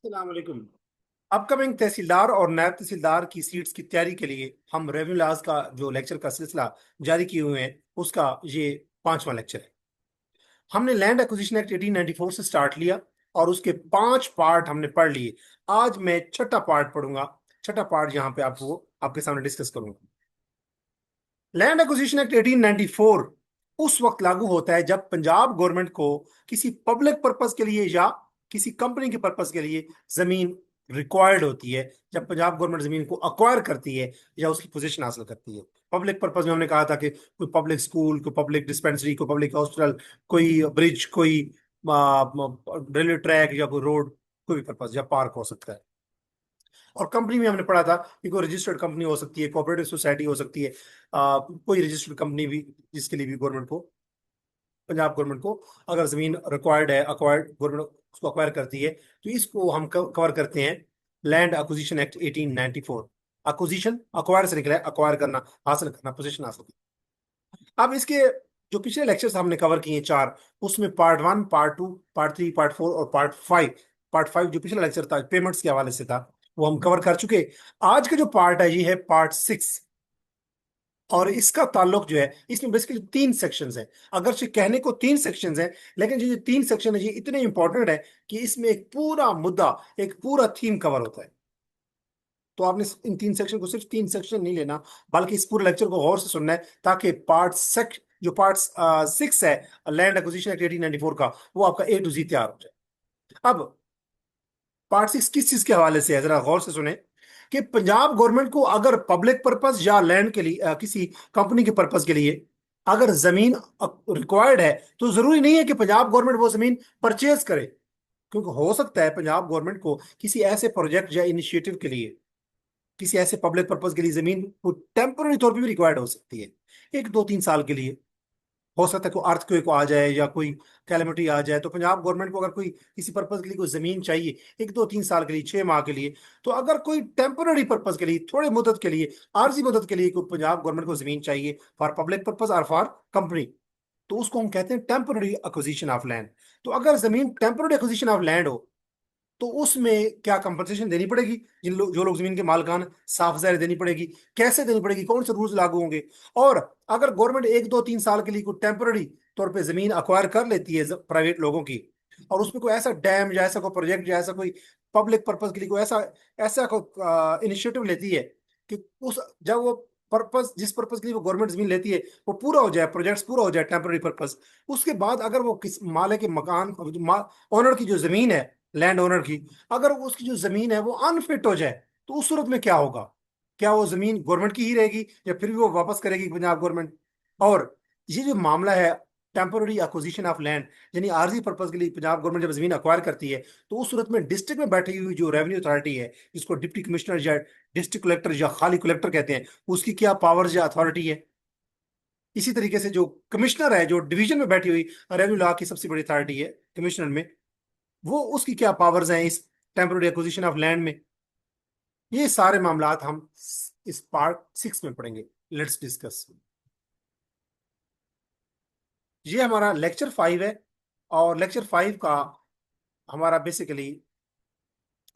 अस्सलाम वालेकुम। अपकमिंग तहसीलदार और नायब तहसीलदार की सीट्स की तैयारी के लिए हम रेवेन्यू लॉज का जो लेक्चर का सिलसिला जारी किए हुए हैं, उसका ये पांचवा लेक्चर है। हमने लैंड एक्विजिशन एक्ट 1894 से स्टार्ट लिया और उसके पांच पार्ट हमने पढ़ लिए। आज मैं छठा पार्ट पढ़ूंगा। छठा पार्ट यहाँ पे आपको आपके सामने डिस्कस करूंगा। लैंड एक्विजिशन एक्ट 1894 उस वक्त लागू होता है जब पंजाब गवर्नमेंट को किसी पब्लिक पर्पस के लिए या किसी कंपनी के पर्पस के लिए जमीन रिक्वायर्ड होती है। जब पंजाब गवर्नमेंट जमीन को अक्वायर करती है या उसकी पोजीशन हासिल करती है। पब्लिक पर्पस में हमने कहा था कि कोई पब्लिक स्कूल, कोई पब्लिक डिस्पेंसरी, कोई पब्लिक हॉस्पिटल, कोई ब्रिज, कोई रेलवे ट्रैक या कोई रोड, कोई भी पर्पस या पार्क हो सकता है। और कंपनी में हमने पढ़ा था कि कोई रजिस्टर्ड कंपनी हो सकती है, कोऑपरेटिव सोसाइटी हो सकती है, कोई रजिस्टर्ड कंपनी भी, जिसके लिए भी गवर्नमेंट को, पंजाब गवर्नमेंट को अगर जमीन रिक्वायर्ड है, अक्वायर्ड, गवर्नमेंट उसको अक्वायर करती है, तो इसको हम कवर करते हैं land acquisition act 1894। Acquisition acquire से निकला है, अक्वायर करना, हासिल करना, पोजीशन हासिल करना। अब इसके जो पिछले लेक्चर्स हमने कवर किए चार, उसमें part one, part two, part three, part four और पार्ट फाइव। पार्ट फाइव जो पिछला लेक्चर था पेमेंट्स के हवाले से था, वो हम कवर कर चुके। आज का जो पार्ट है ये है पार्ट सिक्स। और इसका ताल्लुक जो है, इसमें बेसिकली तीन सेक्शंस हैं। अगर से कहने को तीन सेक्शंस हैं, लेकिन जो ये तीन सेक्शन है ये इतने इंपॉर्टेंट है कि इसमें एक पूरा मुद्दा, एक पूरा थीम कवर होता है। तो आपने इन तीन सेक्शन को सिर्फ तीन सेक्शन नहीं लेना, बल्कि इस पूरे लेक्चर को गौर से सुनना है, ताकि पार्ट सिक्स है लैंड एक्विजिशन एक्ट 1894 का, वो आपका ए टू जी तैयार हो जाए। अब पार्ट सिक्स किस चीज के हवाले से है, जरा गौर से सुने कि पंजाब गवर्नमेंट को अगर पब्लिक पर्पस या लैंड के लिए, किसी कंपनी के पर्पस के लिए अगर जमीन रिक्वायर्ड है, तो जरूरी नहीं है कि पंजाब गवर्नमेंट वो जमीन परचेज करे। क्योंकि हो सकता है पंजाब गवर्नमेंट को किसी ऐसे प्रोजेक्ट या इनिशिएटिव के लिए, किसी ऐसे पब्लिक पर्पस के लिए जमीन को टेम्पोररी तौर पे भी रिक्वायर्ड हो सकती है, एक दो तीन साल के लिए। हो सकता है कोई अर्थक्वेक आ जाए या कोई कैलेमिटी आ जाए, तो पंजाब गवर्नमेंट को अगर कोई किसी पर्पज के लिए कोई जमीन चाहिए एक दो तीन साल के लिए, 6 माह के लिए, तो अगर कोई टेम्पोररी पर्पज के लिए, थोड़े मुद्दत के लिए, आर्जी मुद्दत के लिए कोई पंजाब गवर्नमेंट को जमीन चाहिए फॉर पब्लिक पर्पज और फॉर कंपनी, तो उसको हम कहते हैं टेम्पोररी एक्विजिशन ऑफ लैंड। तो अगर जमीन टेम्पोररी एक्विजिशन ऑफ लैंड हो, तो उसमें क्या कंपनसेशन देनी पड़ेगी, जो लोग जमीन के मालिकान, साफ ज़ाहिर देनी पड़ेगी। कैसे देनी पड़ेगी, कौन से रूल्स लागू होंगे। और अगर गवर्नमेंट एक दो तीन साल के लिए कोई टेम्पररी तौर पे जमीन अक्वायर कर लेती है प्राइवेट लोगों की, और उसमें कोई ऐसा डैम या ऐसा कोई प्रोजेक्ट या ऐसा कोई पब्लिक पर्पज के लिए कोई ऐसा ऐसा कोई इनिशिएटिव लेती है कि उस जब वो पर्पज, जिस पर्पज के लिए वो गवर्नमेंट जमीन लेती है, वो पूरा हो जाए, प्रोजेक्ट्स पूरा हो जाए टेम्पररी पर्पज, उसके बाद अगर वो किस माले के मकान, ओनर की जो जमीन है, लैंड ओनर की, अगर उसकी जो जमीन है वो अनफिट हो जाए, तो उस सूरत में क्या होगा। क्या वो जमीन गवर्नमेंट की ही रहेगी या फिर भी वो वापस करेगी पंजाब गवर्नमेंट। और ये जो मामला है टेम्पोररी एक्विजिशन ऑफ लैंड, यानी आर्जी पर्पज के लिए पंजाब गवर्नमेंट जब जमीन अक्वायर करती है, तो उस सूरत में डिस्ट्रिक्ट में बैठी हुई जो रेवेन्यू अथॉरिटी है, जिसको डिप्टी कमिश्नर या डिस्ट्रिक्ट कलेक्टर या खाली कलेक्टर कहते हैं, उसकी क्या पावर्स या अथॉरिटी है। इसी तरीके से जो कमिश्नर है, जो डिवीजन में बैठी हुई रेवेन्यू लॉ की सबसे बड़ी अथॉरिटी है कमिश्नर में, वो उसकी क्या पावर्स हैं इस टेम्पोररी एक्विजिशन ऑफ लैंड में। ये सारे मामलात हम इस पार्ट सिक्स में पढ़ेंगे। Let's discuss. ये हमारा लेक्चर फाइव है, और लेक्चर फाइव का हमारा बेसिकली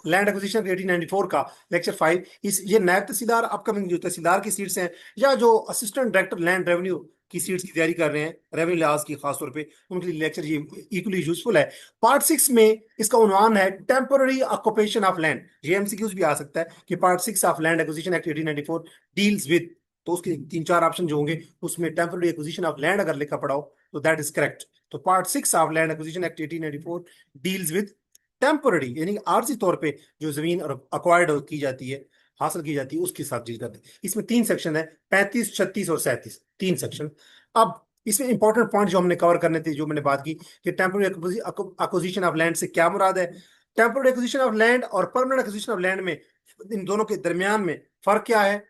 लैंड एक्विजिशन 1894 का लेक्चर फाइव। इस ये नायब तहसीलदार, अपकमिंग जो तहसीलदार की सीट्स हैं, या जो असिस्टेंट डायरेक्टर लैंड रेवेन्यू की सीट्स की तैयारी कर रहे हैं रेवेन्यू लॉज की, खासतौर पे उनके लिए लेक्चर ये इक्वली यूजफुल है। पार्ट सिक्स में इसका उन्वान है टेम्पोररी ऑक्यूपेशन ऑफ लैंड। ये एमसीक्यूज भी आ सकता है कि part six of land acquisition act 1894 deals with, तो उसके तीन चार ऑप्शन जो होंगे उसमें टेम्पोररी एक्विजिशन ऑफ लैंड अगर लिखा पड़ा हो तो दैट इज करेक्ट। तो part six of land acquisition act 1894 deals with temporary, यानी आर्जी तौर पे जो जमीन अक्वायर्ड की जाती है, हासिल की जाती है, उसके साथ डील करते हैं। इसमें तीन सेक्शन है, 35, 36 और 37, तीन सेक्शन। अब इसमें इंपॉर्टेंट पॉइंट जो हमने कवर करने थे, जो मैंने बात की कि टेम्पोररी अक्विजिशन ऑफ लैंड से क्या मुराद है, टेम्पोररी एक्विजिशन ऑफ लैंड और परमानेंट एक्विजिशन ऑफ लैंड में, इन दोनों के दरमियान में फर्क क्या है।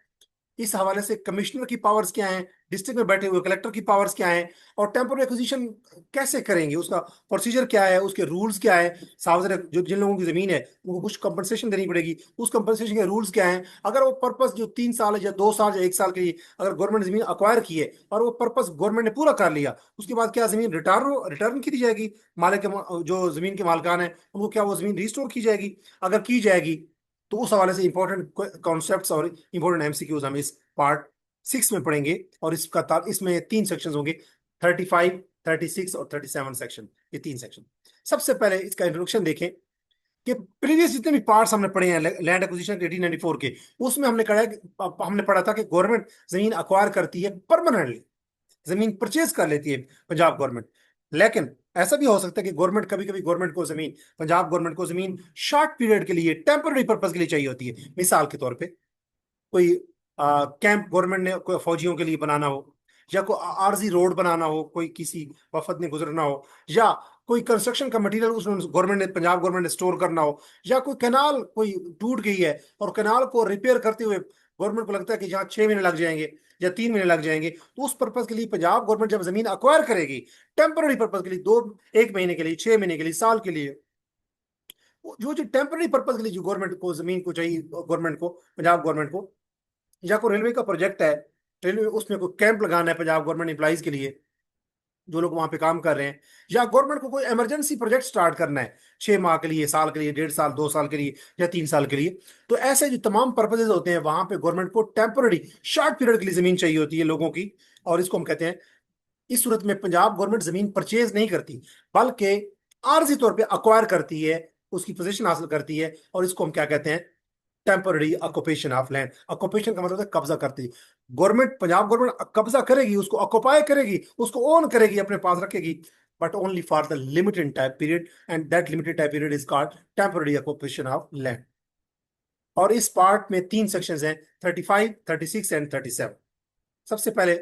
इस हवाले से कमिश्नर की पावर्स क्या हैं, डिस्ट्रिक्ट में बैठे हुए कलेक्टर की पावर्स क्या हैं, और टेम्पोररी एक्विजिशन कैसे करेंगे, उसका प्रोसीजर क्या है, उसके रूल्स क्या है। सार्वजनिक जो जिन लोगों की जमीन है उनको कुछ कंपनसेशन देनी पड़ेगी, उस कंपनसेशन के रूल्स क्या हैं। अगर वो पर्पस जो 3 साल या 2 साल या 1 साल के लिए अगर गवर्नमेंट जमीन अक्वायर की है और वो पर्पस गवर्नमेंट ने पूरा कर लिया, उसके बाद क्या जमीन रिटर्न रिटर्न की दी जाएगी, मालिक जो जमीन के मालिकान है उनको क्या वो जमीन रिस्टोर की जाएगी। अगर की जाएगी तो उस हवाले से इंपॉर्टेंट कॉन्सेप्ट्स और इंपॉर्टेंट एमसीक्यूज हम इस पार्ट 6 में पढ़ेंगे। और इसमें 3 सेक्शन होंगे, 35, 36 और 37 सेक्शन, ये 3 सेक्शन। सबसे पहले इसका इंट्रोडक्शन देखें कि प्रीवियस जितने भी पार्ट्स हमने पढ़े हैं लैंड एक्विजिशन के 1894 के, उसमें हमने पढ़ा था कि गवर्नमेंट जमीन अक्वायर करती है परमानेंटली, जमीन परचेज कर लेती है पंजाब गवर्नमेंट। लेकिन ऐसा भी हो सकता है कि गवर्नमेंट कभी कभी गवर्नमेंट को जमीन पंजाब गवर्नमेंट को जमीन शॉर्ट पीरियड के लिए टेम्पररी पर्पज के लिए चाहिए होती है। मिसाल के तौर पे कोई कैंप गवर्नमेंट ने कोई फौजियों के लिए बनाना हो, या कोई आरजी रोड बनाना हो, कोई किसी वफद ने गुजरना हो, या कोई कंस्ट्रक्शन का मटेरियल उसमें गवर्नमेंट ने पंजाब गवर्नमेंट ने स्टोर करना हो, या कोई कैनाल कोई टूट गई है और कैनाल को रिपेयर करते हुए गवर्नमेंट को लगता है कि जहाँ 6 महीने लग जाएंगे या 3 महीने लग जाएंगे, तो उस पर्पज के लिए पंजाब गवर्नमेंट जब जमीन अक्वायर करेगी टेम्पररी पर्पज के लिए, 1 महीने के लिए, 6 महीने के लिए, साल के लिए, जो जो टेम्पररी पर्पज के लिए जो गवर्नमेंट को जमीन को चाहिए, गवर्नमेंट को पंजाब गवर्नमेंट को, या कोई रेलवे का प्रोजेक्ट है, रेलवे उसमें कोई कैंप लगाना है पंजाब गवर्नमेंट एम्प्लॉइज के लिए जो लोग वहां पे काम कर रहे हैं, या गवर्नमेंट को कोई इमरजेंसी प्रोजेक्ट स्टार्ट करना है 6 माह के लिए, साल के लिए, 1.5 साल, 2 साल के लिए, या 3 साल के लिए, तो ऐसे जो तमाम पर्पजेज होते हैं वहां पे गवर्नमेंट को टेम्पररी शॉर्ट पीरियड के लिए जमीन चाहिए होती है लोगों की। और इसको हम कहते हैं, इस सूरत में पंजाब गवर्नमेंट जमीन परचेज नहीं करती बल्कि आर्जी तौर पे अक्वायर करती है, उसकी पोजीशन हासिल करती है, और इसको हम क्या कहते हैं, temporary occupation of land. Occupation का मतलब है कब्जा करती है। गवर्नमेंट पंजाब गवर्नमेंट कब्जा करेगी, उसको ऑक्यूपाई करेगी, उसको ओन करेगी, अपने पास रखेगी, but only for the limited time period, and that limited time period is called temporary occupation of land. और इस पार्ट में 3 सेक्शंस हैं, 35, 36 एंड 37। सबसे पहले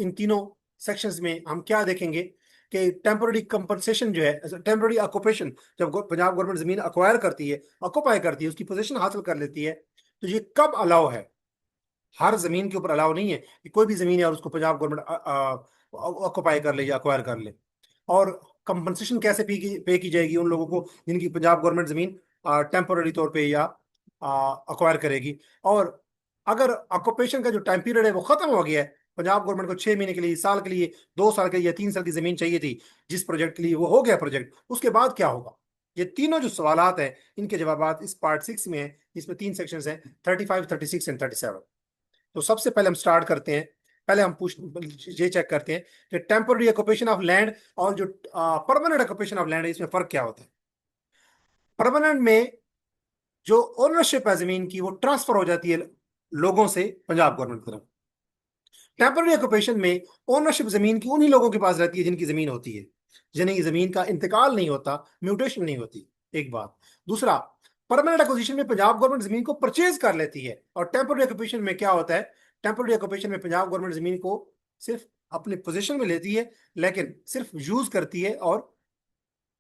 इन तीनों सेक्शंस में हम क्या देखेंगे कि टेम्पररी कंपनसेशन जो है, टेम्पररी ऑक्यूपेशन, जब पंजाब गवर्नमेंट जमीन अक्वायर करती है, ऑक्यूपाई करती है, उसकी पोजीशन हासिल कर लेती है, तो ये कब अलाउ है। हर जमीन के ऊपर अलाउ नहीं है कि कोई भी जमीन है और उसको पंजाब गवर्नमेंट ऑक्यूपाई कर ले या अक्वायर कर ले। और कंपनसेशन कैसे पे की जाएगी उन लोगों को जिनकी पंजाब गवर्नमेंट जमीन टेम्पररी तौर पे या अक्वायर करेगी। और अगर ऑक्यूपेशन का जो टाइम पीरियड है वो खत्म हो गया है, पंजाब गवर्नमेंट को 6 महीने के लिए, साल के लिए, 2 साल के लिए या 3 साल की जमीन चाहिए थी, जिस प्रोजेक्ट के लिए वो हो गया प्रोजेक्ट, उसके बाद क्या होगा। ये तीनों जो सवालात हैं इनके जवाब इस पार्ट 6 में है, इसमें 3 सेक्शंस हैं, 35, 36 एंड 37। तो सबसे पहले हम स्टार्ट करते हैं। पहले हम पूछ ये चेक करते हैं कि टेम्पररी ऑक्यूपेशन ऑफ लैंड और जो परमानेंट ऑक्यूपेशन ऑफ लैंड है, इसमें फर्क क्या होता है। परमानेंट में जो ओनरशिप है जमीन की वो ट्रांसफर हो जाती है लोगों से पंजाब गवर्नमेंट की तरफ। टेम्पररी ऑक्यूपेशन में ओनरशिप जमीन की उन्हीं लोगों के पास रहती है जिनकी जमीन होती है, जिन्हें जमीन का इंतकाल नहीं होता, म्यूटेशन नहीं होती। एक बात। दूसरा, परमानेंट एक्विजिशन में पंजाब गवर्नमेंट जमीन को परचेज कर लेती है, और टेम्पररी ऑक्यूपेशन में क्या होता है, टेम्पररी ऑक्यूपेशन में पंजाब गवर्नमेंट जमीन को सिर्फ अपने पोजीशन में लेती है, लेकिन सिर्फ यूज करती है, और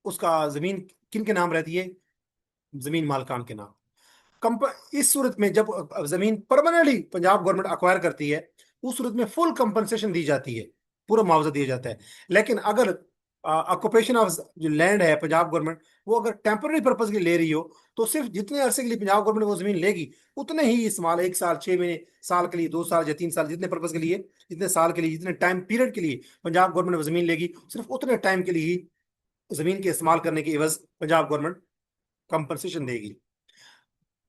उसका जमीन किन के नाम रहती है, जमीन मालकान के नाम। इस सूरत में जब जमीन परमानेंटली पंजाब गवर्नमेंट अक्वायर करती है, उस सूरत में फुल कंपनसेशन दी जाती है, पूरा मुआवजा दिया जाता है। लेकिन अगर ऑक्यूपेशन ऑफ जो लैंड है पंजाब गवर्नमेंट वो अगर टेम्पररी पर्पज के लिए ले रही हो, तो सिर्फ जितने अरसे के लिए पंजाब गवर्नमेंट वो जमीन लेगी उतने ही इस्तेमाल, 1 साल, 6 महीने, साल के लिए, 2 साल या 3 साल, जितने पर्पज के लिए, जितने साल के लिए, जितने टाइम पीरियड के लिए पंजाब गवर्नमेंट वो जमीन लेगी, सिर्फ उतने टाइम के लिए ही जमीन के इस्तेमाल करने की एवज पंजाब गवर्नमेंट कंपनसेशन देगी।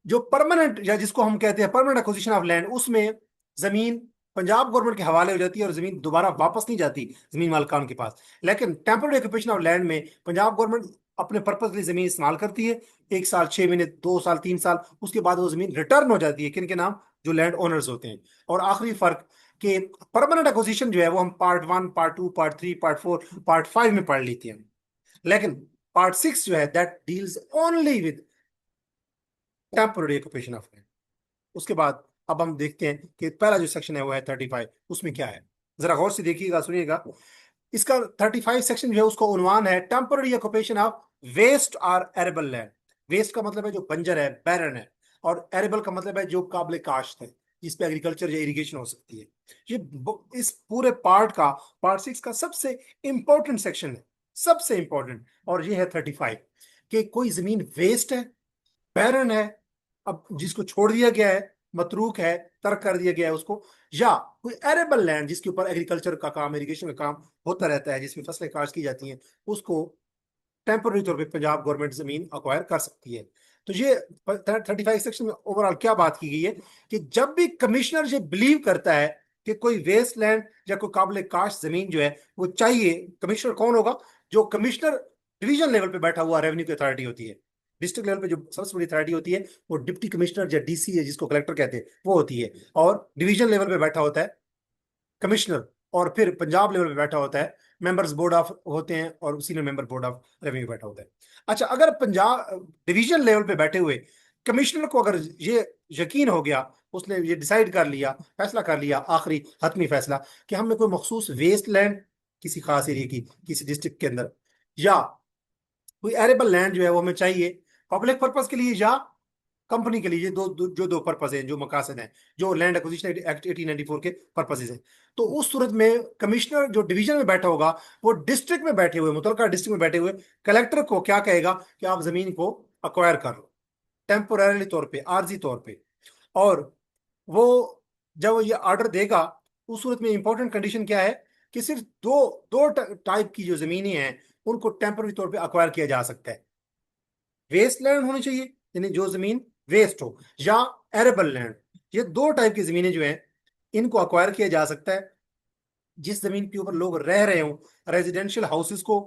जो परमानेंट या जिसको हम कहते हैं परमानेंट एक्विजिशन ऑफ लैंड, उसमें जमीन पंजाब गवर्नमेंट के हवाले हो जाती है और जमीन दोबारा वापस नहीं जाती जमीन मालिकान के पास। लेकिन टेम्पररी ऑक्यूपेशन ऑफ लैंड में पंजाब गवर्नमेंट अपने पर्पज के लिए जमीन इस्तेमाल करती है, 1 साल, 6 महीने, 2 साल, 3 साल, उसके बाद वो जमीन रिटर्न हो जाती है किन के नाम, जो लैंड ओनर्स होते हैं। और आखिरी फर्क कि परमानेंट एक्विजिशन जो है वो हम part 1, part 2, part 3, part 4, part 5 में पढ़ लेते हैं। लेकिन पार्ट 6 जो है that deals only with temporary occupation of land. उसके बाद अब हम देखते हैं कि पहला जो सेक्शन है वो है 35, उसमें क्या है, जरा गौर से देखिएगा, सुनिएगा। इसका 35 सेक्शन जो है उसका उन्वान है टेम्पररी ऑक्यूपेशन ऑफ वेस्ट और एरेबल लैंड। वेस्ट का मतलब है जो बंजर है, बैरन है, और एरेबल का मतलब है जो काबिल काश्त है, जिस पे एग्रीकल्चर या इरिगेशन हो सकती है। इस पूरे पार्ट 6 का सबसे इंपॉर्टेंट सेक्शन है, सबसे इंपॉर्टेंट। और ये है 35, कि कोई जमीन वेस्ट है, बैरन है, अब जिसको छोड़ दिया गया है, मतरूक है, तर्क कर दिया गया है उसको, या कोई एरेबल लैंड जिसके ऊपर एग्रीकल्चर का काम, इरिगेशन का काम होता रहता है, जिसमें फसलें काश्त की जाती हैं, उसको टेम्पोररी तौर पे पंजाब गवर्नमेंट जमीन अक्वायर कर सकती है। तो ये 35 सेक्शन में ओवरऑल क्या बात की गई है, कि जब भी कमिश्नर ये बिलीव करता है कि कोई वेस्ट लैंड या कोई काबिल काश जमीन जो है वो चाहिए, कमिश्नर कौन होगा? जो कमिश्नर डिवीजन लेवल पे बैठा हुआ रेवेन्यू की अथॉरिटी होती है, डिस्ट्रिक्ट लेवल पे जो सबसे बड़ी अथॉरिटी होती है वो डिप्टी कमिश्नर या डीसी है, जिसको कलेक्टर कहते हैं, वो होती है। और डिवीजन लेवल पे बैठा होता है कमिश्नर, और फिर पंजाब लेवल पे बैठा होता है मेंबर्स बोर्ड ऑफ होते हैं, और senior member board of revenue बैठा होता है। अच्छा, अगर पंजाब डिवीजन लेवल पे बैठे हुए कमिश्नर को अगर ये यकीन हो गया, उसने ये डिसाइड कर लिया, फैसला कर लिया, आखिरी हतमी फैसला, कि हमें कोई मखसूस वेस्ट लैंड किसी खास एरिया की किसी डिस्ट्रिक्ट के अंदर, या कोई एरेबल लैंड जो है वो हमें चाहिए पब्लिक पर्पज के लिए या कंपनी के लिए, ये जो दो पर्पज हैं, जो मकासद हैं, जो लैंड एक्विजिशन एक्ट 1894 के पर्पजेज हैं, तो उस सूरत में कमिश्नर जो डिवीजन में बैठा होगा, वो डिस्ट्रिक्ट में बैठे हुए, मुतलका डिस्ट्रिक्ट में बैठे हुए कलेक्टर को क्या कहेगा, कि आप जमीन को अक्वायर कर लो टेम्पोररी तौर पे, आर्जी तौर पे। और वो जब ये ऑर्डर देगा, उस सूरत में इंपॉर्टेंट कंडीशन क्या है, कि सिर्फ दो दो टाइप की जो जमीनें हैं उनको टेम्पोररी तौर पे अक्वायर किया जा सकता है। वेस्ट लैंड होनी चाहिए, यानी जो जमीन वेस्ट हो, या एरेबल लैंड। ये दो टाइप की जमीनें जो हैं इनको अक्वायर किया जा सकता है, जिस जमीन के ऊपर लोग रह रहे हों, रेजिडेंशियल हाउसेस को,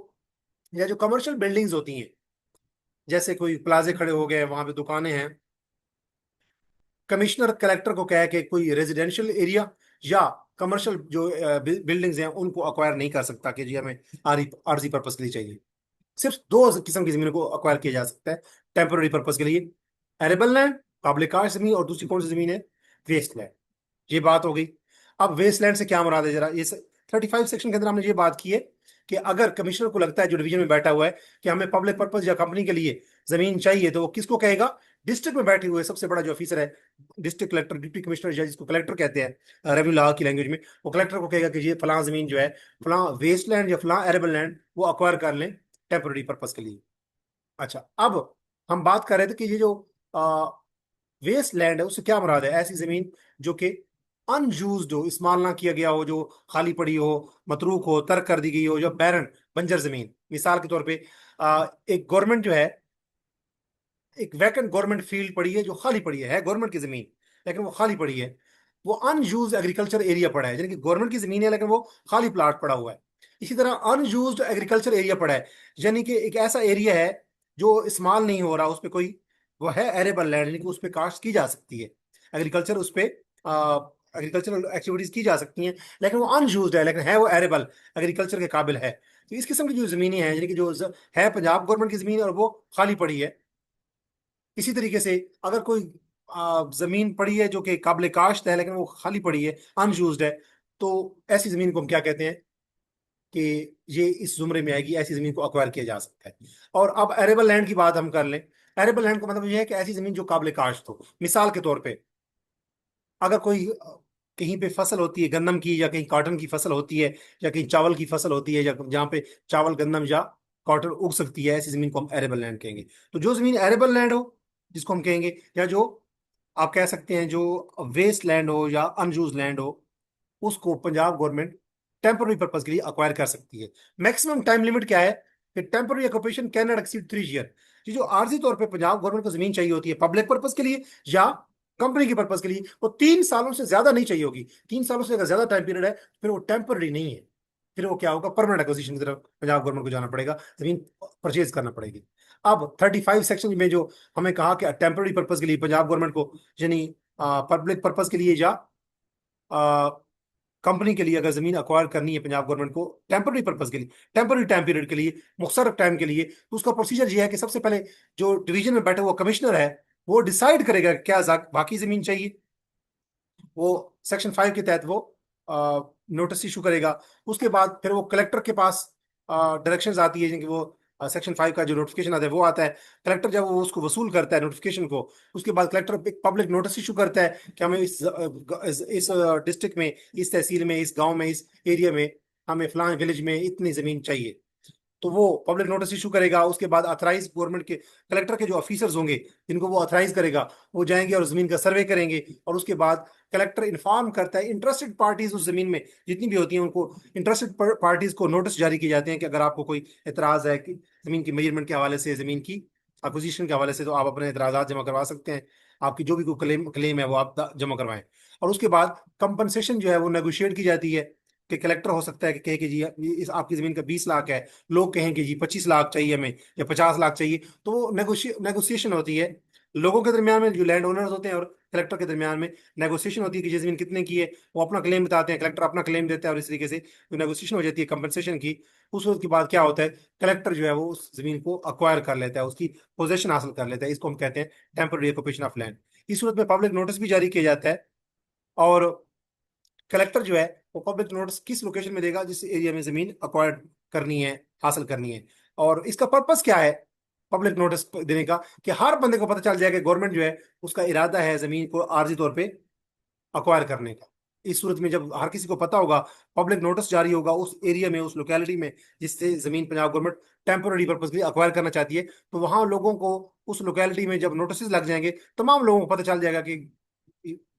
या जो कमर्शियल बिल्डिंग्स होती हैं, जैसे कोई प्लाजे खड़े हो गए, वहां पे दुकानें हैं, कमिश्नर कलेक्टर को कहे कि कोई रेजिडेंशियल एरिया या कमर्शियल जो बिल्डिंग्स हैं उनको अक्वायर नहीं कर सकता, कि जी हमें आरजी पर्पज के लिए चाहिए। सिर्फ दो किस्म की जमीनों को अक्वायर किया जा सकता है टेम्पोररी पर्पज के लिए, एरेबल लैंड काबिल काश जमीन, और दूसरी कौन सी जमीन है? Waste land. ये बात हो गई। अब वेस्ट लैंड से क्या मुराद है, जरा ये 35 सेक्शन के अंदर हमने ये बात की है, कि अगर कमिश्नर को लगता है जो डिवीजन में बैठा हुआ है कि हमें पब्लिक पर्पज या कंपनी के लिए जमीन चाहिए, तो वो किसको कहेगा? डिस्ट्रिक्ट में बैठे हुए सबसे बड़ा जो ऑफिसर है, डिस्ट्रिक्ट कलेक्टर, डिप्टी कमिश्नर, या जिसको कलेक्टर कहते हैं रेवेन्यू लॉ की लैंग्वेज में, वो कलेक्टर को कहेगा कि ये फलां जमीन जो है, फलां वेस्ट लैंड या फलां एरेबल लैंड, वो अक्वायर कर लें टेम्पोररी पर्पज के लिए। अच्छा, अब हम बात कर रहे थे कि ये जो वेस्ट लैंड है उससे क्या मुराद है? ऐसी जमीन जो कि अनयूज्ड हो, इस्तेमाल ना किया गया हो, जो खाली पड़ी हो, मतरूक हो, तर्क कर दी गई हो, जो बैरन बंजर जमीन। मिसाल के तौर पे एक गवर्नमेंट जो है, एक वैकेंट गवर्नमेंट फील्ड पड़ी है जो खाली पड़ी है गवर्नमेंट की जमीन, लेकिन वो खाली पड़ी है, वो अनयूज्ड एग्रीकल्चर एरिया पड़ा है, यानी कि गवर्नमेंट की जमीन है लेकिन वो खाली प्लाट पड़ा हुआ है। इसी तरह अनयूज्ड एग्रीकल्चर एरिया पड़ा है, यानी कि एक ऐसा एरिया है जो इस्तेमाल नहीं हो रहा, उस पर कोई, वो है एरेबल लैंड, यानी कि उस पर काश्त की जा सकती है, एग्रीकल्चर उस पर एग्रीकल्चरल एक्टिविटीज की जा सकती हैं, लेकिन वो अनयूज्ड है, लेकिन है वो एरेबल, एग्रीकल्चर के काबिल है। तो इस किस्म की जो जमीनें हैं, यानी कि जो है पंजाब गवर्नमेंट की जमीन और वो खाली पड़ी है। इसी तरीके से अगर कोई जमीन पड़ी है जो कि काबिल काश्त है लेकिन वो खाली पड़ी है, अनयूज्ड है, तो ऐसी जमीन को हम क्या कहते हैं, कि ये इस जुमरे में आएगी, ऐसी जमीन को अक्वायर किया जा सकता है। और अब एरेबल लैंड की बात हम कर लें। एरेबल लैंड का मतलब ये है कि ऐसी जमीन जो काबिल काश्त हो। मिसाल के तौर पे, अगर कोई कहीं पे फसल होती है गंदम की, या कहीं कॉटन की फसल होती है, या कहीं चावल की फसल होती है, या जहाँ पे चावल, गंदम या कॉटन उग सकती है, ऐसी जमीन को हम एरेबल लैंड कहेंगे। तो जो जमीन एरेबल लैंड हो, जिसको हम कहेंगे, या जो आप कह सकते हैं जो वेस्ट लैंड हो या अनयूज लैंड हो, उसको पंजाब गवर्नमेंट टेम्पोररी पर्पज के लिए अक्वायर कर सकती है। मैक्सिमम टाइम लिमिट क्या है, कि temporary occupation can not exceed 3 year. ये जो आर्जी तौर पे पंजाब गवर्नमेंट को जमीन चाहिए होती है पब्लिक पर्पज के लिए या कंपनी के पर्पज के लिए, वो 3 सालों से ज्यादा नहीं चाहिए होगी। 3 सालों से अगर ज्यादा टाइम पीरियड है, फिर वो टेम्पोररी नहीं है, फिर वो क्या होगा, परमानेंट एक्विजिशन की तरफ पंजाब गवर्नमेंट को जाना पड़ेगा, जमीन परचेज करना पड़ेगी। अब 35 सेक्शन में जो हमें कहा कि टेम्पोररी पर्पज के लिए पंजाब गवर्नमेंट को, यानी पब्लिक पर्पज के लिए या कंपनी के लिए अगर जमीन अक्वायर करनी है पंजाब गवर्नमेंट को टेम्पोररी पर्पज के लिए, टेम्पोररी टाइम पीरियड के लिए, मुख्तसर टाइम के लिए, तो उसका प्रोसीजर ये है कि सबसे पहले जो डिवीजन में बैठा हुआ कमिश्नर है, वो डिसाइड करेगा क्या बाकी जमीन चाहिए। वो सेक्शन 5 के तहत वो नोटिस इशू करेगा। उसके बाद फिर वो कलेक्टर के पास डायरेक्शंस आती है कि वो सेक्शन 5 का जो नोटिफिकेशन आता है वो आता है। कलेक्टर जब वो उसको वसूल करता है नोटिफिकेशन को, उसके बाद कलेक्टर एक पब्लिक नोटिस इशू करता है कि हमें इस डिस्ट्रिक्ट में, इस तहसील में, इस गांव में, इस एरिया में हमें फलां विलेज में इतनी जमीन चाहिए। तो वो पब्लिक नोटिस इशू करेगा। उसके बाद अथराइज गवर्नमेंट के कलेक्टर के जो ऑफिसर्स होंगे जिनको वो अथराइज करेगा, वो जाएंगे और जमीन का सर्वे करेंगे। और उसके बाद कलेक्टर इन्फॉर्म करता है इंटरेस्टेड पार्टीज उस जमीन में जितनी भी होती हैं, उनको इंटरेस्टेड पार्टीज को नोटिस जारी किए जाते हैं कि अगर आपको कोई एतराज है कि जमीन की मेजरमेंट के हवाले से, जमीन की अक्विजिशन के हवाले से, तो आप अपने एतराजात जमा करवा सकते हैं। आपकी जो भी कोई क्लेम क्लेम है वो आप जमा करवाएं। और उसके बाद कंपनसेशन जो है वो नेगोशिएट की जाती है कि कलेक्टर हो सकता है कि कहे कि जी इस आपकी जमीन का 20 लाख है, लोग कहें कि जी 25 लाख चाहिए हमें या 50 लाख चाहिए। तो वो नेगोशिएशन होती है लोगों के दरमियान में, जो लैंड ओनर्स होते हैं और कलेक्टर के दरमियान में नेगोशिएशन होती है कि ये जमीन कितने की है। वो अपना क्लेम बताते हैं, कलेक्टर अपना क्लेम देता है, और इस तरीके से जो नेगोशिएशन हो जाती है कंपनसेशन की। उस वक्त के बाद क्या होता है, कलेक्टर जो है वो उस जमीन को अक्वायर कर लेता है, उसकी पोजेशन हासिल कर लेता है। इसको हम कहते हैं टेम्पररी ऑक्यूपेशन ऑफ लैंड। इस सूरत में पब्लिक नोटिस भी जारी किया जाता है। और कलेक्टर जो है वो पब्लिक नोटिस किस लोकेशन में देगा जिस एरिया में जमीन अक्वायर करनी है, हासिल करनी है। और इसका पर्पस क्या है पब्लिक नोटिस देने का, कि हर बंदे को पता चल जाए कि गवर्नमेंट जो है उसका इरादा है जमीन को आर्जी तौर पे अक्वायर करने का। इस सूरत में जब हर किसी को पता होगा, पब्लिक नोटिस जारी होगा उस एरिया में, उस लोकेलिटी में जिससे जमीन पंजाब गवर्नमेंट टेम्पोररी पर्पज के लिए अक्वायर करना चाहती है, तो वहां लोगों को उस लोकेलिटी में जब नोटिस लग जाएंगे, तमाम लोगों को पता चल जाएगा कि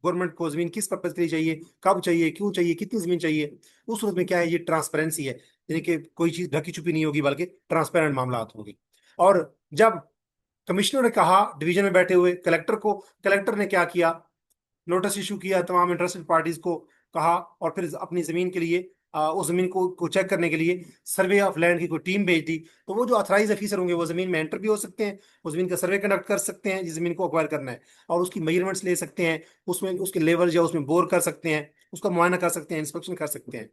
गवर्नमेंट को जमीन किस पर्पज के लिए चाहिए, कब चाहिए, क्यों चाहिए, कितनी जमीन चाहिए। उस सूरत में क्या है, ये ट्रांसपेरेंसी है, यानी कि कोई चीज ढकी छुपी नहीं होगी बल्कि ट्रांसपेरेंट मामला होगी। और जब कमिश्नर ने कहा डिवीजन में बैठे हुए कलेक्टर को, कलेक्टर ने क्या किया, नोटिस इशू किया, तमाम इंटरेस्टेड पार्टीज को कहा, और फिर अपनी जमीन के लिए उस जमीन को चेक करने के लिए सर्वे ऑफ लैंड की कोई टीम भेज दी। तो वो जो अथराइज ऑफिसर होंगे वो जमीन में एंटर भी हो सकते हैं, उस जमीन का सर्वे कंडक्ट कर सकते हैं जिस जमीन को अक्वायर करना है, और उसकी मेजरमेंट्स ले सकते हैं, उसमें उसके लेवल या उसमें बोर कर सकते हैं, उसका मुआयना कर सकते हैं, इंस्पेक्शन कर सकते हैं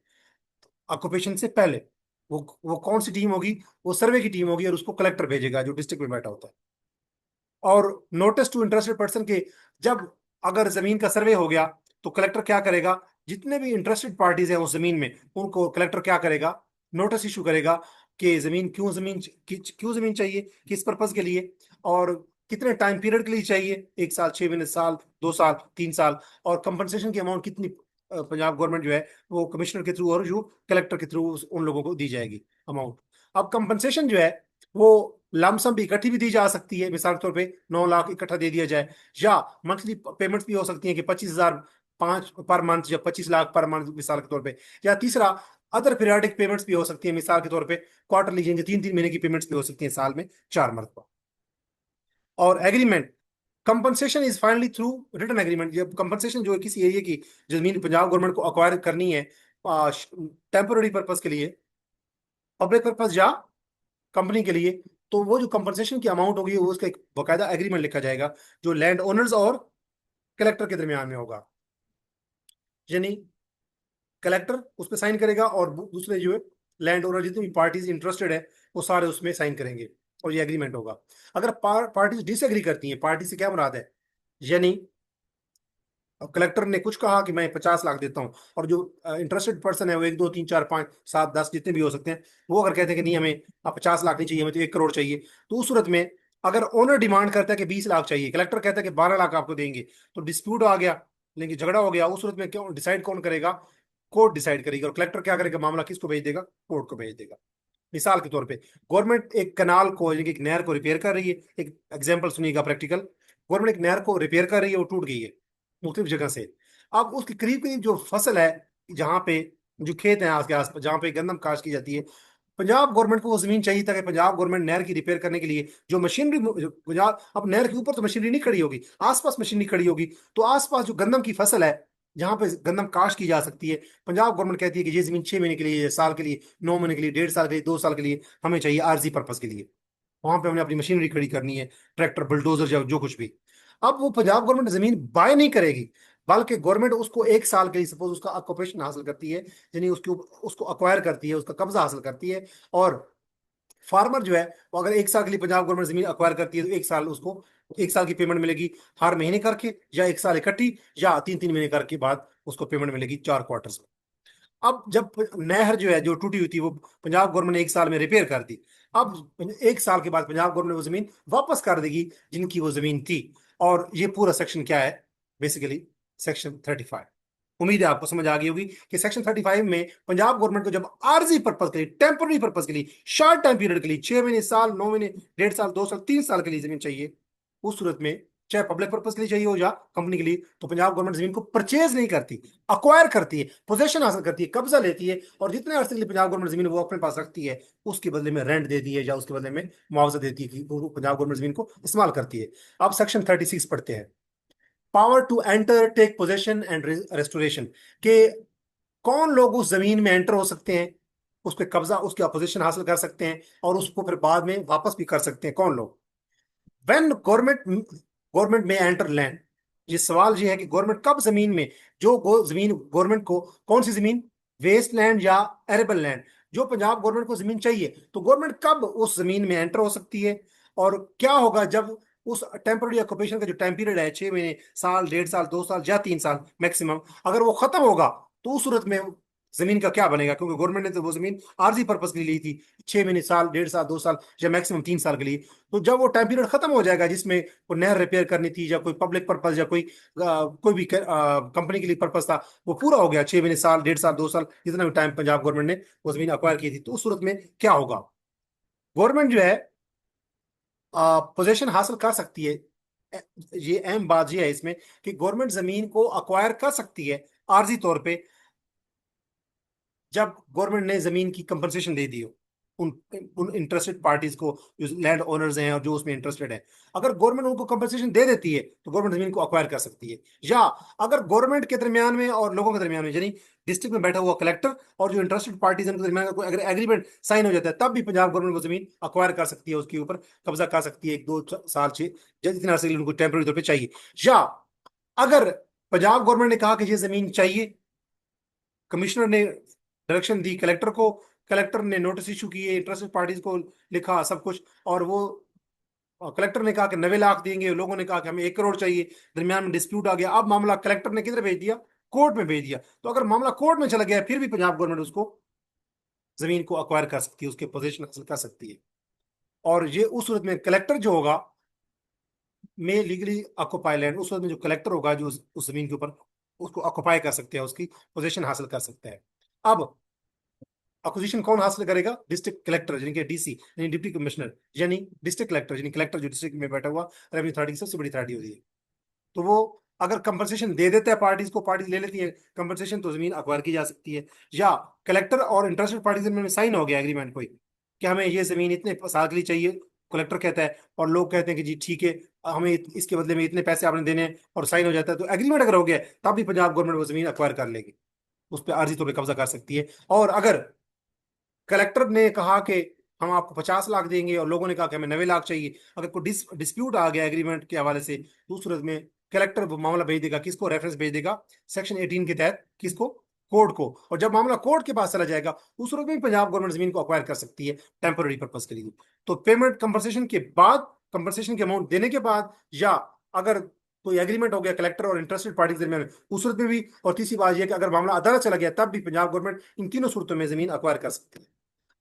ऑक्यूपेशन से पहले। वो कौन सी टीम होगी, वो सर्वे की टीम होगी, और उसको कलेक्टर भेजेगा जो डिस्ट्रिक्ट में बैठा होता है। और नोटिस टू इंटरेस्टेड पर्सन के, जब अगर जमीन का सर्वे हो गया तो कलेक्टर क्या करेगा, जितने भी इंटरेस्टेड पार्टीज हैं उस जमीन में, उनको कलेक्टर क्या करेगा, नोटिस इशू करेगा कि जमीन क्यों जमीन चाहिए, किस पर्पज के लिए, और कितने टाइम पीरियड के लिए चाहिए, 1 साल, 6 महीने, साल, 2 साल, 3 साल, और कंपनसेशन की अमाउंट कितनी पंजाब गवर्नमेंट जो है वो कमिश्नर के थ्रू और जो कलेक्टर के थ्रू उन लोगों को दी जाएगी अमाउंट। अब कंपनसेशन जो है वो लमसम भी इकट्ठी भी दी जा सकती है, मिसाल के तौर पे 9 लाख इकट्ठा दे दिया जाए, या मंथली पेमेंट्स भी हो सकती हैं कि 25,000 पांच पर मंथ या 25 लाख पर मंथ मिसाल के तौर पे। या तीसरा, अदर पीरियाडिक पेमेंट्स भी हो सकती है, मिसाल के तौर पे क्वार्टरली, यानी 3 3 महीने की पेमेंट्स भी हो सकती हैं साल में 4 मरतबा। और agreement, compensation is finally through written agreement. जब कंपनसेशन जो है किसी एरिया की जमीन पंजाब गवर्नमेंट को अक्वायर करनी है टेम्पोररी पर्पज के लिए, पब्लिक पर्पज या कंपनी के लिए, तो वो जो कंपनसेशन की अमाउंट होगी वो उसका एक बकायदा एग्रीमेंट लिखा जाएगा जो लैंड ओनर्स और कलेक्टर के दरमियान में होगा। यानी कलेक्टर उस पर साइन करेगा और दूसरे जो है लैंड ओनर, जितनी भी पार्टीज इंटरेस्टेड है वो सारे उसमें साइन करेंगे, और ये एग्रीमेंट होगा। अगर पार्टीज डिसएग्री करती हैं, पार्टी से क्या मुराद है, यानी अब कलेक्टर ने कुछ कहा कि मैं 50 लाख देता हूँ, और जो इंटरेस्टेड पर्सन है वो 1 2 3 4 5 7 10 जितने भी हो सकते हैं, वो अगर कहते हैं कि नहीं हमें अब 50 लाख नहीं चाहिए, हमें तो 1 करोड़ चाहिए, तो उस सूरत में अगर ओनर डिमांड करता है कि 20 लाख चाहिए, कलेक्टर कहता है कि 12 लाख आपको देंगे, तो डिस्प्यूट आ गया, लेकिन झगड़ा हो गया। उस सूरत में क्यों डिसाइड कौन करेगा, कोर्ट डिसाइड करेगी। और कलेक्टर क्या करेगा, मामला किसको भेज देगा, कोर्ट को भेज देगा। मिसाल के तौर पे गवर्नमेंट एक कनाल को, यानी कि एक नहर को रिपेयर कर रही है, एक एग्जांपल सुनिएगा प्रैक्टिकल। गवर्नमेंट एक नहर को रिपेयर कर रही है, वो टूट गई है मुख्तलिफ जगह से। अब उसके करीब करीब जो फसल है, जहाँ पे जो खेत हैं आस के आस, जहाँ पे गंदम काश्त की जाती है, पंजाब गवर्नमेंट को वो जमीन चाहिए था कि पंजाब गवर्नमेंट नहर की रिपेयर करने के लिए जो मशीनरी, पंजाब अब नहर के ऊपर तो मशीनरी नहीं खड़ी होगी, आसपास मशीनरी खड़ी होगी, तो आसपास जो गंदम की फसल है जहाँ पे गंदम काश्त की जा सकती है, पंजाब गवर्नमेंट कहती है कि ये जमीन 6 महीने के लिए, साल के लिए, 9 महीने के लिए, 1.5 साल के लिए, 2 साल के लिए हमें चाहिए आर्जी पर्पज के लिए। वहां पे हमने अपनी मशीनरी खड़ी करनी है, ट्रैक्टर, बुलडोजर, या जो कुछ भी। अब वो पंजाब गवर्नमेंट जमीन बाय नहीं करेगी, बल्कि गवर्नमेंट उसको 1 साल के लिए, सपोज उसका ऑक्यूपेशन हासिल करती है, यानी उसको अक्वायर करती है, उसका कब्जा हासिल करती है। और फार्मर जो है वो अगर 1 साल के लिए पंजाब गवर्नमेंट जमीन अक्वायर करती है, तो 1 साल उसको 1 साल की पेमेंट मिलेगी हर महीने करके, या 1 साल इकट्ठी, या 3 3 महीने करके बाद उसको पेमेंट मिलेगी 4 क्वार्टर्स में। अब जब नहर जो है जो टूटी हुई थी वो पंजाब गवर्नमेंट ने 1 साल में रिपेयर कर दी, अब 1 साल के बाद पंजाब गवर्नमेंट वो जमीन वापस कर देगी जिनकी वो जमीन थी। और ये पूरा सेक्शन क्या है, बेसिकली सेक्शन 35। उम्मीद है आपको समझ आ गई होगी कि सेक्शन 35 में पंजाब गवर्नमेंट को जब आर्जी पर्पज के लिए, टेम्पररी पर्पज के लिए, शॉर्ट टाइम पीरियड के लिए, 6 महीने, साल, 9 महीने, 1.5 साल, 2 साल, 3 साल के लिए जमीन चाहिए, उस सूरत में चाहे पब्लिक पर्पज के लिए चाहिए हो या कंपनी के लिए, तो पंजाब गवर्नमेंट जमीन को परचेज नहीं करती, अक्वायर करती है, पोजेशन हासिल करती है, कब्जा लेती है, और जितने अरसे के लिए पंजाब गवर्नमेंट जमीन वो अपने पास रखती है, उसके बदले में रेंट देती है या उसके बदले में मुआवजा देती है कि वो पंजाब गवर्नमेंट जमीन को इस्तेमाल करती है। अब सेक्शन 36 पढ़ते हैं, power to enter, take possession and restoration, के कौन लोग उस जमीन में एंटर हो सकते हैं, उस पर कब्जा, उसकी अपोजिशन हासिल कर सकते हैं, और उसको फिर बाद में वापस भी कर सकते हैं, कौन लोग? वेन गवर्नमेंट गवर्नमेंट में एंटर लैंड, ये सवाल ये है कि गवर्नमेंट कब जमीन में, जो जमीन गवर्नमेंट को, कौन सी जमीन, वेस्ट लैंड या एरेबल लैंड, जो पंजाब गवर्नमेंट को जमीन चाहिए, तो गवर्नमेंट कब उस जमीन में एंटर हो सकती है, और क्या होगा जब उस टेम्पररी ऑक्यूपेशन का जो टाइम पीरियड है, 6 महीने, साल, 1.5 साल, 2 साल या 3 साल मैक्सिमम, अगर वो खत्म होगा, तो उस सूरत में जमीन का क्या बनेगा, क्योंकि गवर्नमेंट ने तो वो जमीन आर्जी पर्पज के लिए ली थी, 6 महीने, साल, 1.5 साल, 2 साल या मैक्सिमम 3 साल के लिए। तो जब वो टाइम पीरियड खत्म हो जाएगा जिसमें कोई नहर रिपेयर करनी थी या कोई पब्लिक पर्पज या कोई भी कंपनी के लिए पर्पज था, वो पूरा हो गया, 6 महीने, साल, 1.5 साल, 2 साल, जितना भी टाइम पंजाब गवर्नमेंट ने वो जमीन अक्वायर की थी, तो उस सूरत में क्या होगा? गवर्नमेंट जो है पोजेशन हासिल कर सकती है। ये अहम बात ये है इसमें कि गवर्नमेंट जमीन को अक्वायर कर सकती है आर्जी तौर पे, जब गवर्नमेंट ने जमीन की कंपनसेशन दे दी हो उन उन इंटरेस्टेड पार्टीज को, जो लैंड ओनर्स हैं और जो उसमें इंटरेस्टेड है। अगर गवर्नमेंट उनको कंपनसेशन दे देती है तो गवर्नमेंट जमीन को अक्वायर कर सकती है। या अगर गवर्नमेंट के दरमियान में और लोगों के दरमियान में, यानी डिस्ट्रिक्ट में बैठा हुआ कलेक्टर और जो इंटरेस्टेड पार्टीज उनके दरमियान कोई अगर एग्रीमेंट साइन हो जाता है, तब भी पंजाब गवर्नमेंट वो जमीन अक्वायर कर सकती है, उसके ऊपर कब्जा कर सकती है, 1, 2 साल, 6, जितना अरसे के लिए उनको टेम्पररी तौर पर चाहिए। या अगर पंजाब गवर्नमेंट ने कहा कि ये जमीन चाहिए, कमिश्नर ने डायरेक्शन दी कलेक्टर को, कलेक्टर ने नोटिस इशू किए, इंटरेस्टेड पार्टीज को लिखा सब कुछ, और वो कलेक्टर ने कहा कि 90 लाख देंगे, लोगों ने कहा कि हमें 1 करोड़ चाहिए, दरमियान में डिस्प्यूट आ गया, अब मामला कलेक्टर ने किधर भेज दिया, कोर्ट में भेज दिया। तो अगर मामला कोर्ट में चला गया फिर भी पंजाब गवर्नमेंट उसको जमीन को अक्वायर कर सकती है, उसके पोजीशन हासिल कर सकती है। और ये उस सूरत में कलेक्टर जो होगा में लीगली ऑक्युपाई लैंड, उस सूरत में जो कलेक्टर होगा जो उस जमीन के ऊपर उसको ऑक्युपाई कर सकते हैं, उसकी पोजीशन हासिल कर सकता है। अब अक्विजिशन कौन हासिल करेगा? डिस्ट्रिक्ट कलेक्टर यानी कि डीसी, यानी डिप्टी कमिश्नर, यानी डिस्ट्रिक्ट कलेक्टर, यानी कलेक्टर जो डिस्ट्रिक्ट में बैठा हुआ रेवेन्यू अथॉरिटी की सबसे बड़ी अथॉरिटी होती है। तो वो अगर कंपनसेशन दे देता है पार्टीज को, पार्टी ले लेती है कंपनसेशन, तो जमीन अक्वायर की जा सकती है। या कलेक्टर और इंटरेस्टेड पार्टीज में साइन हो गया एग्रीमेंट कोई कि हमें ये जमीन इतने साल के लिए चाहिए, कलेक्टर कहता है और लोग कहते हैं कि जी ठीक है, हमें इसके बदले में इतने पैसे आपने देने हैं, और साइन हो जाता है, तो एग्रीमेंट अगर हो गया तब भी पंजाब गवर्नमेंट वो जमीन अक्वायर कर लेगी, उस पर आर्जी तौर पर कब्जा कर सकती है। और अगर कलेक्टर ने कहा कि हम आपको 50 लाख देंगे और लोगों ने कहा कि हमें 90 लाख चाहिए, अगर कोई डिस्प्यूट आ गया एग्रीमेंट के हवाले से, तो उस सूरत में कलेक्टर वो मामला भेज देगा, किसको रेफरेंस भेज देगा, सेक्शन 18 के तहत, किसको, कोर्ट को। और जब मामला कोर्ट के पास चला जाएगा, उस सूरत में भी पंजाब गवर्नमेंट जमीन को अक्वायर कर सकती है टेम्पररी पर्पज के लिए। तो पेमेंट कंपनसेशन के बाद, कंपनसेशन के अमाउंट देने के बाद, या अगर कोई एग्रीमेंट हो गया कलेक्टर और इंटरेस्टेड पार्टी के दरमियान, उस सूरत में भी। और तीसरी बात यह कि अगर मामला अदालत चला गया तब भी पंजाब गवर्नमेंट इन तीनों सूरतों में जमीन अक्वायर कर सकती है।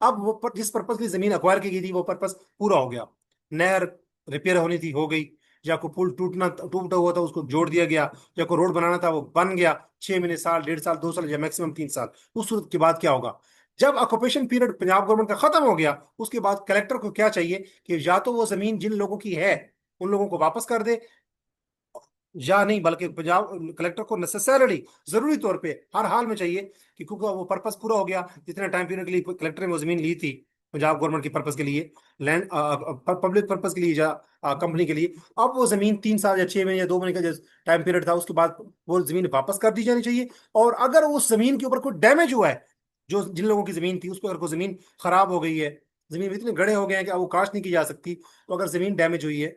अब वो जिस पर्पज की जमीन अक्वायर की गई थी वो पर्पज पूरा हो गया, नहर रिपेयर होनी थी, हो गई, या कोई पुल टूटा हुआ था उसको जोड़ दिया गया, या कोई रोड बनाना था वो बन गया, 6 महीने, साल, 1.5 साल, 2 साल या मैक्सिमम 3 साल। उस सूरत के बाद क्या होगा? जब ऑक्यूपेशन पीरियड पंजाब गवर्नमेंट का खत्म हो गया, उसके बाद कलेक्टर को क्या चाहिए कि या तो वो जमीन जिन लोगों की है उन लोगों को वापस कर दे, या नहीं, बल्कि पंजाब कलेक्टर को नेसेसरली, जरूरी तौर पे, हर हाल में चाहिए कि क्योंकि वो पर्पस पूरा हो गया, जितने टाइम पीरियड के लिए कलेक्टर ने वो जमीन ली थी पंजाब गवर्नमेंट के पर्पस के लिए, लैंड पब्लिक पर्पस के लिए या कंपनी के लिए, अब वो जमीन 3 साल या 6 महीने या 2 महीने का जो टाइम पीरियड था उसके बाद वो जमीन वापस कर दी जानी चाहिए। और अगर उस जमीन के ऊपर कोई डैमेज हुआ है, जो जिन लोगों की जमीन थी उस पर अगर कोई जमीन खराब हो गई है, जमीन में इतने गड़े हो गए हैं कि अब वो काश नहीं की जा सकती, तो अगर जमीन डैमेज हुई है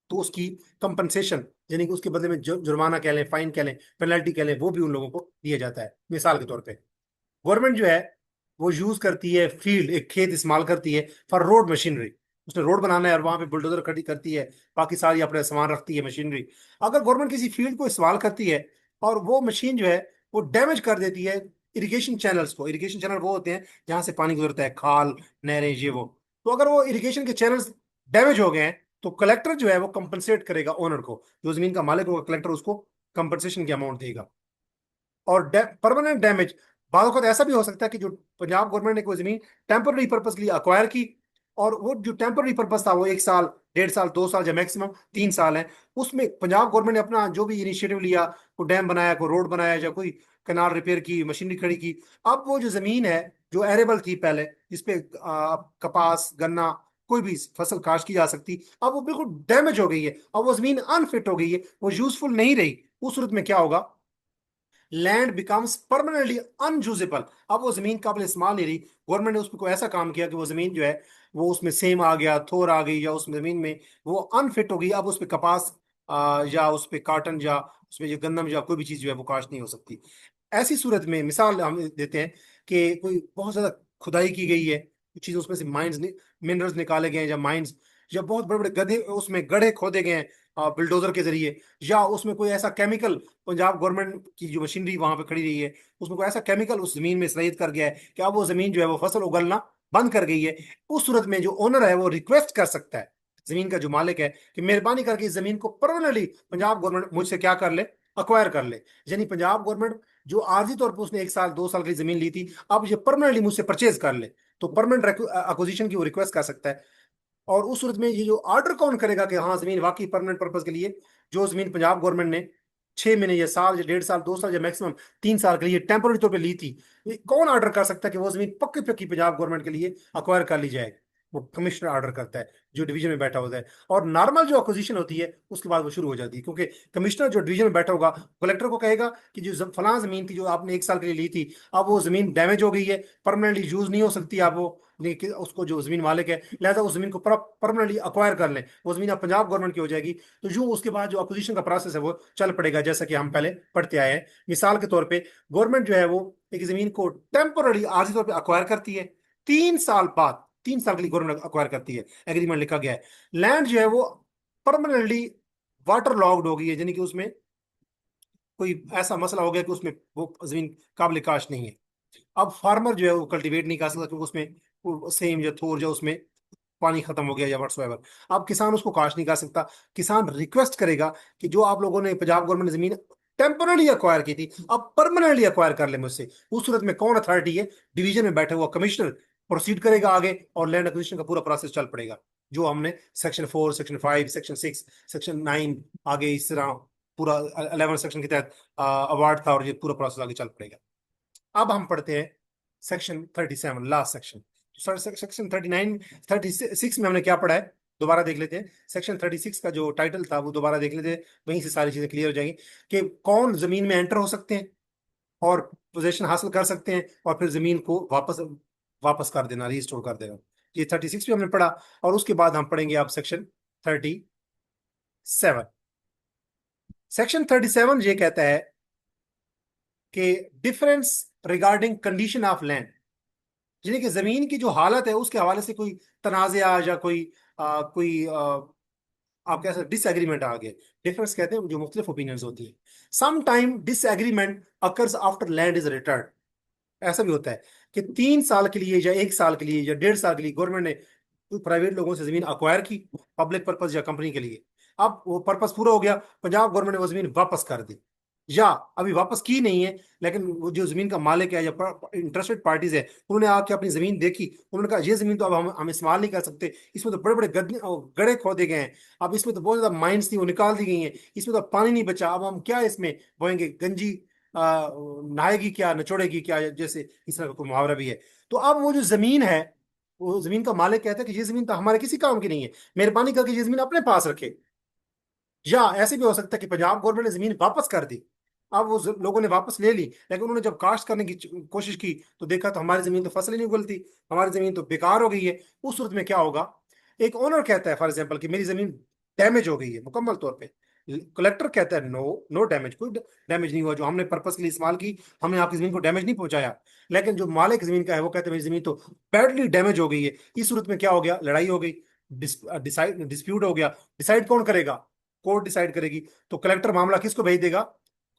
तो उसकी कंपनसेशन, यानी कि उसके बदले में जुर्माना कह लें, फाइन कह लें, पेनल्टी कह लें, वो भी उन लोगों को दिया जाता है। मिसाल के तौर पे गवर्नमेंट जो है वो यूज करती है फील्ड, एक खेत इस्तेमाल करती है फॉर रोड मशीनरी, उसने रोड बनाना है और वहां पे बुलडोजर खड़ी करती है, बाकी सारी अपने सामान रखती है मशीनरी। अगर गवर्नमेंट किसी फील्ड को इस्तेमाल करती है और वो मशीन जो है वो डैमेज कर देती है इरिगेशन चैनल्स को, इरिगेशन चैनल वो होते हैं जहां से पानी गुजरता है, खाल, नहरें, ये वो, तो अगर वो इरिगेशन के चैनल्स डैमेज हो गए हैं तो कलेक्टर जो है वो कंपनसेट करेगा ओनर को, जो जमीन का मालिक होगा कलेक्टर उसको कंपनसेशन की अमाउंट देगा। और परमानेंट डैमेज, बाद वक्त ऐसा भी हो सकता है कि जो पंजाब गवर्नमेंट ने कोई जमीन टेम्पररी पर्पज के लिए अक्वायर की, और वो जो टेम्पररी पर्पज था वो 1 साल, 1.5 साल, 2 साल या मैक्सिमम 3 साल है, उसमें पंजाब गवर्नमेंट ने अपना जो भी इनिशिएटिव लिया, कोई डैम बनाया, कोई रोड बनाया, या कोई कैनाल रिपेयर की, मशीनरी खड़ी की, अब वो जो जमीन है जो एरेबल थी पहले, जिसपे कपास, गन्ना, कोई भी फसल काश्त की जा सकती, अब वो बिल्कुल डैमेज हो गई है, अब वो जमीन अनफिट हो गई है, वो यूजफुल नहीं रही। उस सूरत में क्या होगा, लैंड बिकम्स परमानेंटली अनयूजेबल। अब वो जमीन काबिल इस्तेमाल नहीं रही। गवर्नमेंट ने उसमें कोई ऐसा काम किया कि वो जमीन जो है वो उसमें सेम आ गया, थोर आ गई, या उस जमीन में वो अनफिट हो गई, अब उस पर कपास या उस पे कॉटन या उसमें जो गंदम या कोई भी चीज जो है वो काश्त नहीं हो सकती। ऐसी सूरत में मिसाल हम देते हैं कि कोई बहुत ज्यादा खुदाई की गई है, कुछ चीज उसमें से माइंस, मिनरल्स निकाले गए हैं, या माइंस, या बहुत बड़े बड़े गड्ढे उसमें गड्ढे खोदे गए हैं बिल्डोजर के जरिए, या उसमें कोई ऐसा केमिकल, पंजाब गवर्नमेंट की जो मशीनरी वहां पे खड़ी रही है उसमें कोई ऐसा केमिकल उस जमीन में सराहित कर गया है कि अब वो जमीन जो है वो फसल उगलना बंद कर गई है। उस सूरत में जो ओनर है वो रिक्वेस्ट कर सकता है, जमीन का जो मालिक है, कि मेहरबानी करके इस जमीन को परमानेंटली पंजाब गवर्नमेंट मुझसे क्या कर ले, अक्वायर कर ले। यानी पंजाब गवर्नमेंट जो आर्जी तौर पर उसने 1 साल, 2 साल की जमीन ली थी, अब ये परमानेंटली मुझसे परचेज कर ले, तो परमानेंट अक्विजिशन की वो रिक्वेस्ट कर सकता है। और उस सूरत में ये जो ऑर्डर कौन करेगा कि हाँ जमीन वाकई परमानेंट पर्पज के लिए, जो जमीन पंजाब गवर्नमेंट ने 6 महीने या साल या 1.5 साल, 2 साल या मैक्सिमम 3 साल के लिए टेम्पोररी तौर पे ली थी, ये कौन ऑर्डर कर सकता है कि वो जमीन पक्की पक्की पंजाब गवर्नमेंट के लिए अक्वायर कर ली जाए? वो कमिश्नर ऑर्डर करता है, जो डिवीजन में बैठा होता है। और नॉर्मल जो अक्विजिशन होती है उसके बाद वो शुरू हो जाती है, क्योंकि कमिश्नर जो डिवीजन में बैठा होगा कलेक्टर को कहेगा कि जो फलां जमीन थी जो आपने 1 साल के लिए ली थी, अब वो जमीन डैमेज हो गई है, परमानेंटली यूज नहीं हो सकती, आप वो, लेकिन उसको जो जमीन मालिक है लिहाजा उस जमीन को परमानेंटली अक्वायर कर लें, वो जमीन अब पंजाब गवर्नमेंट की हो जाएगी। तो यूं उसके बाद जो अपोजिशन का प्रोसेस है वो चल पड़ेगा, जैसा कि हम पहले पढ़ते आए हैं। मिसाल के तौर पे गवर्नमेंट जो है वो एक जमीन को टेम्पोररी आर्जी तौर पे अक्वायर करती है, 3 साल बाद, 3 साल के लिए गवर्नमेंट अक्वायर करती है, एग्रीमेंट लिखा गया है। लैंड जो है वो परमानेंटली वाटर लॉग्ड हो गई है, यानी कि उसमें कोई ऐसा मसला हो गया कि उसमें वो जमीन काबिल काश नहीं है। अब फार्मर जो है वो कल्टीवेट नहीं कर सकता, क्योंकि उसमें सेम या थोर जो उसमें पानी खत्म हो गया या व्हाट्सएवर। अब किसान उसको काश नहीं कर सकता। किसान रिक्वेस्ट करेगा कि जो आप लोगों ने पंजाब गवर्नमेंट ने जमीन टेम्पोरली अक्वायर की थी अब परमानेंटली अक्वायर कर ले मुझसे। उस सूरत में कौन अथॉरिटी है, डिवीजन में बैठा हुआ कमिश्नर प्रोसीड करेगा आगे, और लैंड एक्विजिशन का पूरा प्रोसेस चल पड़ेगा, जो हमने सेक्शन 4, सेक्शन 5, सेक्शन 6, सेक्शन 9, आगे इस तरह पूरा 11 सेक्शन के तहत अवार्ड था, और ये पूरा प्रोसेस आगे चल पड़ेगा। अब हम पढ़ते हैं सेक्शन 37, लास्ट सेक्शन। सेक्शन 39, 36 में हमने क्या पढ़ा है दोबारा देख लेते हैं। सेक्शन 36 का जो टाइटल था वो दोबारा देख लेते हैं, वहीं से सारी चीजें क्लियर हो जाएंगी कि कौन जमीन में एंटर हो सकते हैं और पोजीशन हासिल कर सकते हैं, और फिर जमीन को वापस वापस कर देना, रिस्टोर कर देना। ये 36 भी हमने पढ़ा। और उसके बाद हम पढ़ेंगे अब सेक्शन 37। सेक्शन 37 ये कहता है कि difference regarding condition of land, यानी कि जमीन की जो हालत है उसके हवाले से कोई तनाज़ा या आप कह सकते डिसएग्रीमेंट आ गए। डिफरेंस कहते हैं जो मुख्तलिफ ओपिनियंस होती है। Some time disagreement occurs after land is return. ऐसा भी होता है कि 3 साल के लिए या 1 साल के लिए या 1.5 साल के लिए गवर्नमेंट ने प्राइवेट लोगों से जमीन अक्वायर की, पब्लिक पर्पज या कंपनी के लिए। अब वो पर्पज पूरा हो गया, पंजाब गवर्नमेंट ने वो जमीन वापस कर दी, या अभी वापस की नहीं है, लेकिन वो जो जमीन का मालिक है या इंटरेस्टेड पार्टीज है उन्होंने आके अपनी जमीन देखी, उन्होंने कहा ये जमीन तो अब हम इस्तेमाल नहीं कर सकते, इसमें तो बड़े बड़े गड्ढे खोदे गए हैं, अब इसमें तो बहुत ज्यादा माइंस थी वो निकाल दी गई हैं, इसमें तो पानी नहीं बचा, अब हम क्या इसमें बोएंगे, गंजी नहाएगी क्या, नचोड़ेगी क्या, जैसे इस तरह का कोई मुहावरा भी है। तो अब वो जो जमीन है, वो जमीन का मालिक कहता है कि ये जमीन तो हमारे किसी काम की नहीं है, मेहरबानी करके ये जमीन अपने पास रखे। या ऐसे भी हो सकता है कि पंजाब गवर्नमेंट ने जमीन वापस कर दी, अब वो लोगों ने वापस ले ली, लेकिन उन्होंने जब काश्त करने की कोशिश की तो देखा तो हमारी जमीन तो फसल ही नहीं उगलती, हमारी जमीन तो बेकार हो गई है। उस सूरत में क्या होगा, एक ओनर कहता है फॉर एग्जाम्पल कि मेरी जमीन डैमेज हो गई है मुकम्मल तौर पे, कलेक्टर कहता है नो, नो डैमेज, कोई डैमेज नहीं हुआ, जो हमने पर्पस के लिए इस्तेमाल की हमने आपकी जमीन को डैमेज नहीं पहुंचाया। लेकिन जो मालिक जमीन का है वो कहते हैं मेरी जमीन तो बैडली डैमेज हो गई है। इस सूरत में क्या हो गया, लड़ाई हो गई, डिस्प्यूट हो गया। डिसाइड कौन करेगा, कोर्ट डिसाइड करेगी। तो कलेक्टर मामला किसको भेज देगा,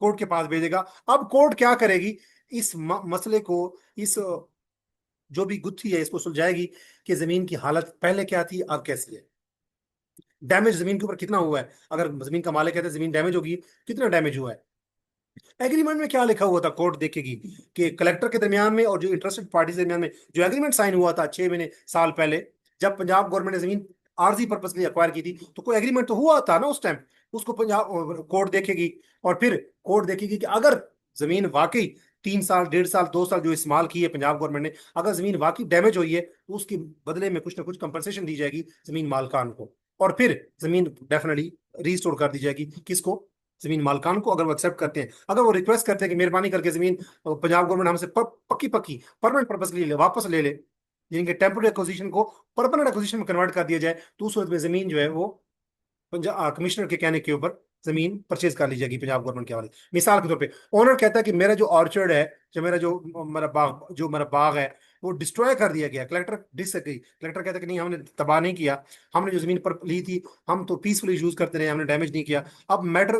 कोर्ट के पास भेजेगा। अब कोर्ट क्या करेगी, इस मसले को, इस जो भी गुत्थी है इसको सुलझाएगी कि जमीन की हालत पहले क्या थी अब कैसी है, डैमेज जमीन के ऊपर कितना हुआ है। अगर जमीन का मालिक कहते हैं जमीन डैमेज होगी, कितना डैमेज हुआ है। एग्रीमेंट में क्या लिखा हुआ था, कोर्ट देखेगी कि कलेक्टर के दरमियान में और जो इंटरेस्टेड पार्टी के दरमियान में जो एग्रीमेंट साइन हुआ था 6 महीने साल पहले, जब पंजाब गवर्नमेंट ने जमीन आर्जी पर्पज के लिए अक्वायर की थी, तो कोई एग्रीमेंट तो हुआ था ना उस टाइम। उसको पंजाब कोर्ट देखेगी, और फिर कोर्ट देखेगी कि अगर जमीन वाकई 3 साल 1.5 साल 2 साल जो इस्तेमाल की है पंजाब गवर्नमेंट ने, अगर जमीन वाकई डैमेज हुई है तो उसके बदले में कुछ ना कुछ कंपनसेशन दी जाएगी जमीन मालकान को, और फिर जमीन डेफिनेटली रीस्टोर कर दी जाएगी किसको, जमीन मालकान को, अगर वो एक्सेप्ट करते हैं। अगर वो रिक्वेस्ट करते हैं कि मेहरबानी करके जमीन पंजाब गवर्नमेंट हमसे पक्की पक्की परमानेंट पर्पज के लिए वापस ले ले, यानी कि टेम्पोररी एक्विजिशन को परमानेंट एक्विजिशन में कन्वर्ट कर दिया जाए, तो उस सूरत में जमीन जो है वो पंजाब कमिश्नर के कहने के ऊपर जमीन परचेज कर ली जाएगी पंजाब गवर्नमेंट के हवाले। मिसाल के तौर पे ओनर कहता है कि मेरा जो ऑर्चर्ड है, जो मेरा बाग है वो डिस्ट्रॉय कर दिया गया, कलेक्टर डिसएग्री, कलेक्टर कहता है कि नहीं हमने तबाह नहीं किया, हमने जो जमीन पर ली थी हम तो पीसफुली यूज करते रहे, हमने डैमेज नहीं किया। अब मैटर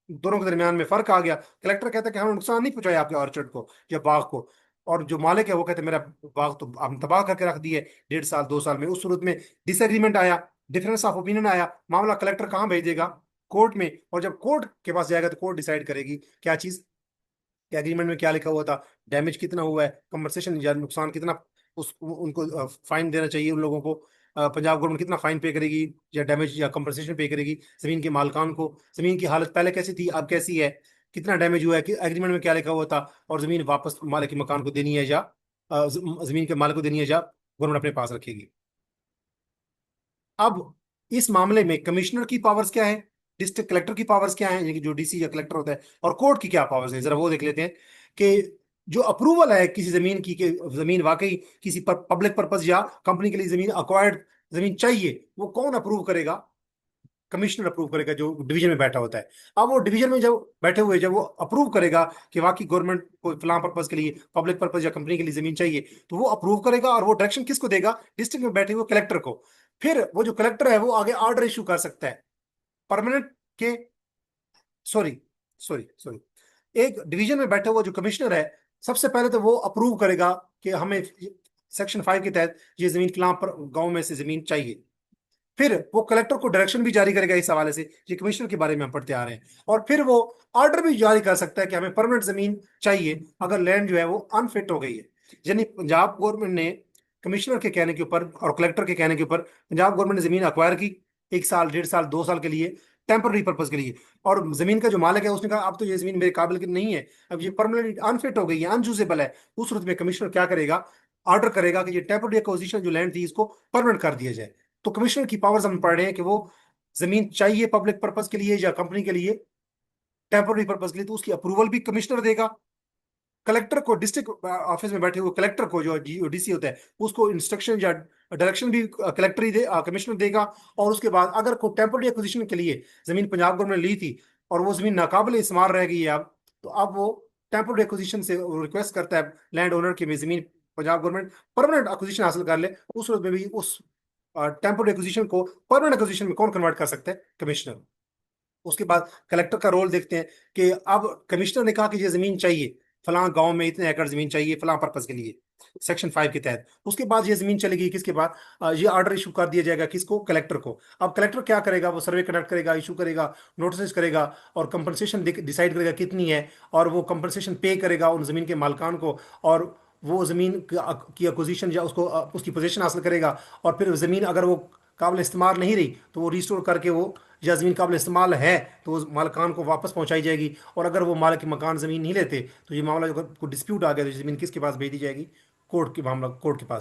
दोनों के दरमियान में फर्क आ गया, कलेक्टर कहता है कि हमने नुकसान नहीं पहुंचाया आपके ऑर्चर्ड को या बाग को, और जो मालिक है वो कहते हैं मेरा बाग तो हम तबाह करके रख दिए 1.5 साल 2 साल में। उस सूरत में डिसएग्रीमेंट आया, डिफरेंस ऑफ ओपिनियन आया, मामला कलेक्टर कहाँ भेजेगा, कोर्ट में, और जब कोर्ट के पास जाएगा तो कोर्ट डिसाइड करेगी क्या चीज, कि एग्रीमेंट में क्या लिखा हुआ था, डैमेज कितना हुआ है, कंपनसेशन या नुकसान कितना, उस उनको फाइन देना चाहिए उन लोगों को, पंजाब गवर्नमेंट कितना फाइन पे करेगी या डैमेज या कंपनसेशन पे करेगी जमीन के मालकान को, जमीन की हालत पहले कैसी थी अब कैसी है, कितना डैमेज हुआ है, कि एग्रीमेंट में क्या लिखा हुआ था, और जमीन वापस मालिक के मकान को देनी है या जमीन के मालिक को देनी है या गवर्नमेंट अपने पास रखेगी। अब इस मामले में कमिश्नर की पावर्स क्या है, डिस्ट्रिक्ट कलेक्टर की पावर्स क्या है, यानी कि जो डीसी या कलेक्टर होता है, और कोर्ट की क्या पावर्स है, जरा वो देख लेते हैं। कि जो अप्रूवल है किसी जमीन की, कि जमीन वाकई किसी पब्लिक पर्पज या कंपनी के लिए जमीन अक्वायर्ड जमीन चाहिए, वो कौन अप्रूव करेगा, कमिश्नर अप्रूव करेगा जो डिवीजन में बैठा होता है। अब वो डिवीजन में जब बैठे हुए जब वो अप्रूव करेगा कि वाकई गवर्नमेंट को फलां पर्पज के लिए पब्लिक पर्पज या कंपनी के लिए जमीन चाहिए, तो वो अप्रूव करेगा, और वो डायरेक्शन किसको देगा, डिस्ट्रिक्ट में बैठे हुए कलेक्टर को। फिर वो जो कलेक्टर है वो आगे ऑर्डर इशू कर सकता है परमानेंट के, सॉरी सॉरी सॉरी, एक डिवीजन में बैठा हुआ जो कमिश्नर है, सबसे पहले तो वो अप्रूव करेगा कि हमें सेक्शन 5 के तहत ये जमीन फलां पर गांव में से जमीन चाहिए। फिर वो कलेक्टर को डायरेक्शन भी जारी करेगा इस हवाले से, ये कमिश्नर के बारे में हम पढ़ते आ रहे हैं। और फिर वो ऑर्डर भी जारी कर सकता है कि हमें परमानेंट जमीन चाहिए अगर लैंड जो है वो अनफिट हो गई है। यानी पंजाब गवर्नमेंट ने कमिश्नर के कहने के ऊपर और कलेक्टर के कहने के ऊपर पंजाब गवर्नमेंट ने जमीन अक्वायर की 1 साल 1.5 साल 2 साल के लिए, टेम्पररी पर्पज के लिए, और जमीन का जो मालिक है उसने कहा अब तो ये जमीन मेरे काबिल की नहीं है, अब ये परमानेंट अनफिट हो गई है, अनयूजेबल है। उस सूरत में कमिश्नर क्या करेगा, ऑर्डर करेगा कि ये टेम्पररी एक्विजिशन जो लैंड थी इसको परमानेंट कर दिया जाए। तो कमिश्नर की पावर्स हम पढ़ रहे हैं कि वो जमीन चाहिए पब्लिक पर्पज के लिए या कंपनी के लिए टेम्पोररी पर्पज के लिए, तो उसकी अप्रूवल भी कमिश्नर देगा। कलेक्टर को, डिस्ट्रिक्ट ऑफिस में बैठे हुए कलेक्टर को जो डीसी होता है उसको इंस्ट्रक्शन या डायरेक्शन भी कलेक्टर ही कमिश्नर देगा। और उसके बाद अगर कोई टेम्पोररी एक्विजिशन के लिए जमीन पंजाब गवर्नमेंट ने ली थी और वो जमीन नाकाबिल इस्तेमाल रह गई है अब, तो अब वो टेम्पोररी एक्विजिशन से रिक्वेस्ट करता है लैंड ओनर की भी जमीन पंजाब गवर्नमेंट परमानेंट एक्विजिशन हासिल कर ले। उस सूरत में भी उस टेम्पोररी एक्विजिशन को परमानेंट एक्विजिशन में कौन कन्वर्ट कर सकता है, कमिश्नर। उसके बाद कलेक्टर का रोल देखते हैं कि अब कमिश्नर ने कहा कि ये जमीन चाहिए, फलां गांव में इतने एकड़ जमीन चाहिए फलां पर्पज के लिए सेक्शन 5 के तहत। उसके बाद ये जमीन चलेगी किसके पास, ये ऑर्डर इशू कर दिया जाएगा किसको, कलेक्टर को। अब कलेक्टर क्या करेगा, वो सर्वे कंडक्ट करेगा, इशू करेगा, नोटिस करेगा, और कंपनसेशन डिसाइड करेगा कितनी है, और वो कंपनसेशन पे करेगा उन जमीन के मालकान को, और वो जमीन की अक्विजिशन या उसको उसकी पोजीशन हासिल करेगा। और फिर जमीन अगर वो काबिल इस्तेमाल नहीं रही तो वो रिस्टोर करके वो, या जमीन काबिल इस्तेमाल है तो वो मालकान को वापस पहुंचाई जाएगी। और अगर वो मालिक मकान जमीन नहीं लेते तो ये मामला, जो डिस्प्यूट आ गया तो ये जमीन किसके पास भेज दी जाएगी, कोर्ट के, मामला कोर्ट के पास।